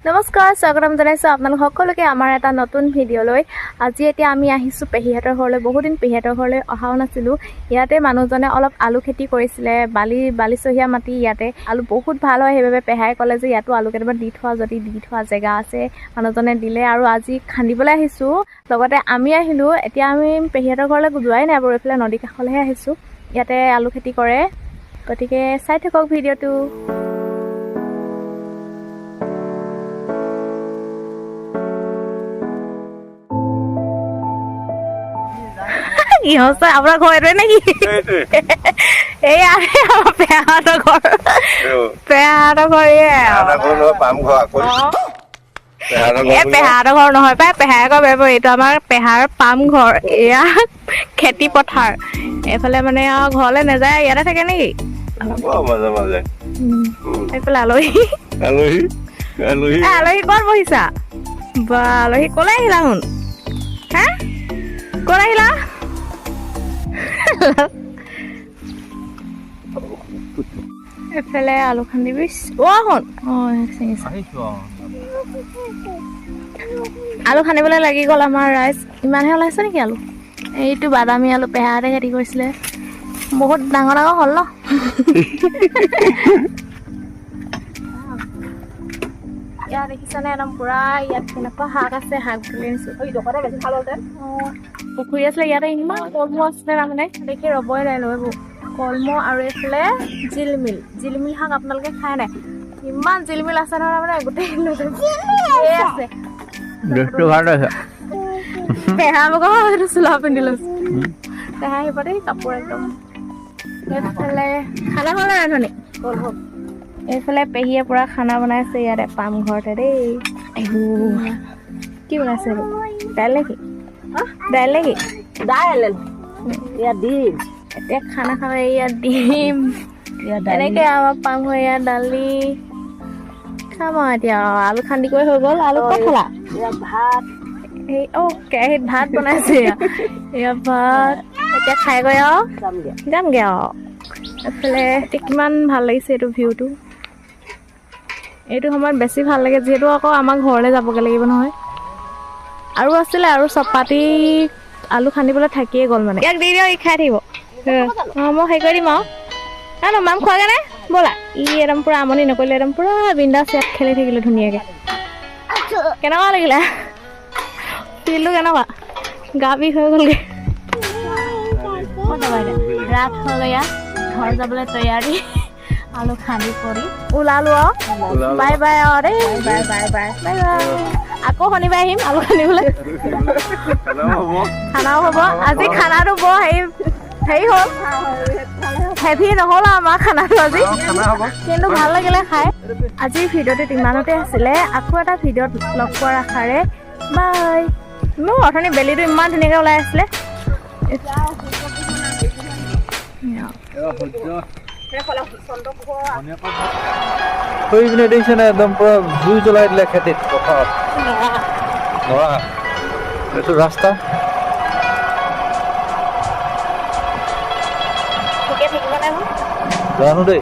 নমস্কাৰ, স্বাগতম জনাইছোঁ আপোনালোক সকলোকে আমাৰ এটা নতুন ভিডিঅ'লৈ। আজি এতিয়া আমি আহিছোঁ পেহীহঁতৰ ঘৰলৈ। বহুদিন পেহীহঁতৰ ঘৰলৈ অহাও নাছিলোঁ। ইয়াতে মানুহজনে অলপ আলু খেতি কৰিছিলে, বালিচহীয়া মাটি। ইয়াতে আলু বহুত ভাল হয়, সেইবাবে পেহাই ক'লে যে ইয়াতো আলু কেইটামান দি থোৱা জেগা আছে। মানুহজনে দিলে আৰু আজি খান্দিবলৈ আহিছোঁ। লগতে আমি আহিলোঁ। এতিয়া আমি পেহীহঁতৰ ঘৰলৈ যোৱাই নাই বাৰু, এইফালে নদী কাষলৈহে আহিছোঁ। ইয়াতে আলু খেতি কৰে, গতিকে চাই থাকক ভিডিঅ'টো। কি হৈছে আপোনাৰ ঘৰ এইটোৱে নেকি? এই পেহাহঁতৰ ঘৰ, পেহাহঁতৰ ঘৰ পেহাহঁতৰ ঘৰ নহয় পাই, পেহাই ঘৰ বেব। এইটো আমাৰ পেহাৰ পাম ঘৰ। এয়া খেতি পথাৰ। এইফালে মানে আৰু ঘৰলৈ নাযায়, ইয়াতে থাকে নেকি? এইফালে আলহী আলহী ক'ত বহিছা? বা আলহী ক'লৈ আহিলা শুন? হা ক'ত আহিলা? এফালে আলু খান্দিবি। শুন আলু খান্দিবলৈ লাগি গ'ল আমাৰ ৰাইজ। ইমানহে ওলাইছে নেকি আলু? এইটো বাদামী আলু পেহাহঁতে খেতি কৰিছিলে, বহুত ডাঙৰ ডাঙৰ হ'ল ন। ইয়াত দেখিছানে একদম পুৰা, ইয়াত কেনেকুৱা শাক আছে, শাক বুলি বেছি ভাল হ'ল। পুখুৰী আছিলে ইয়াতে, ইমান কলমৌ আছিলে তাৰমানে, দেখি ৰ'বই নাই এইবোৰ কলমৌ। আৰু এইফালে জিলমিল শাক আপোনালোকে খাই নাই? ইমান জিলমিল আছে নহয়, তাৰমানে গোটেই আছে। পেহা ভাগৰ চোলা পিন্ধি লৈছো, পেহা আহিব দেই কাপোৰ একদম। এইফালে খানা হ'ল নাই ৰান্ধনি? এইফালে পেহীয়ে পুৰা খানা বনাইছে ইয়াতে পাম ঘৰতে দেই। কি বনাইছে? দাইল নেকি? দাইল নেকি? এতিয়া খানা খাব। ইয়াত ডিম, এনেকে আমাৰ পাম ঘৰ। ইয়াত দালি খাম আৰু এতিয়া। আলু খান্দি কৰি হৈ গ'ল। আলু ক'ত খালা? ভাত, এই কেৰাহীত ভাত বনাইছে। এয়া ভাত এতিয়া খাই গৈ আৰু যামগে আৰু। এইফালে এতিয়া কিমান ভাল লাগিছে এইটো ভিউটো। এইটো সময়ত বেছি ভাল লাগে, যিহেতু আকৌ আমাৰ ঘৰলৈ যাবগৈ লাগিব নহয়। আৰু আছিলে আৰু চপাতি আলু খান্দিবলৈ থাকিয়ে গ'ল মানে। ইয়াক দি দিয়ক, ই খাই থাকিব। মই হেৰি কৰি দিম আৰু মাম খোৱাগে নাই ব'লা। ই একদম পুৰা আমনি নকৰিলে, একদম পুৰা বিন্দাছ ইয়াত খেলি থাকিলে ধুনীয়াকে। কেনেকুৱা লাগিলে ফিলটো? কেনেকুৱা? গা বিষ হৈ গ'লগে। ৰাত হ'ল, ইয়াত ঘৰ যাবলৈ তৈয়াৰী। আলু খান্দি কৰি ওলালো আৰু। বাই বাই আৰু দেই। Bye bye bye bye bye. আকৌ শনিবাৰ আহিম আলু খান্দিবলৈ। খানাও হ'ব আজি। খানাটো বৰ হেৰি হ'ল, হেভি নহ'ল আমাৰ খানাটো আজি, কিন্তু ভাল লাগিলে খাই। আজিৰ ভিডিঅ'টোত ইমানতে আছিলে। আকৌ এটা ভিডিঅ'ত লগ পোৱাৰ আশাৰে বাই। মোৰ অথনি বেলিটো ইমান ধুনীয়াকৈ ওলাই আছিলে। দেখিছে নে? একদম পুৰা জুই জ্বলাই দিলে খেতিত পথাৰত। এইটো ৰাস্তা জানো দেই।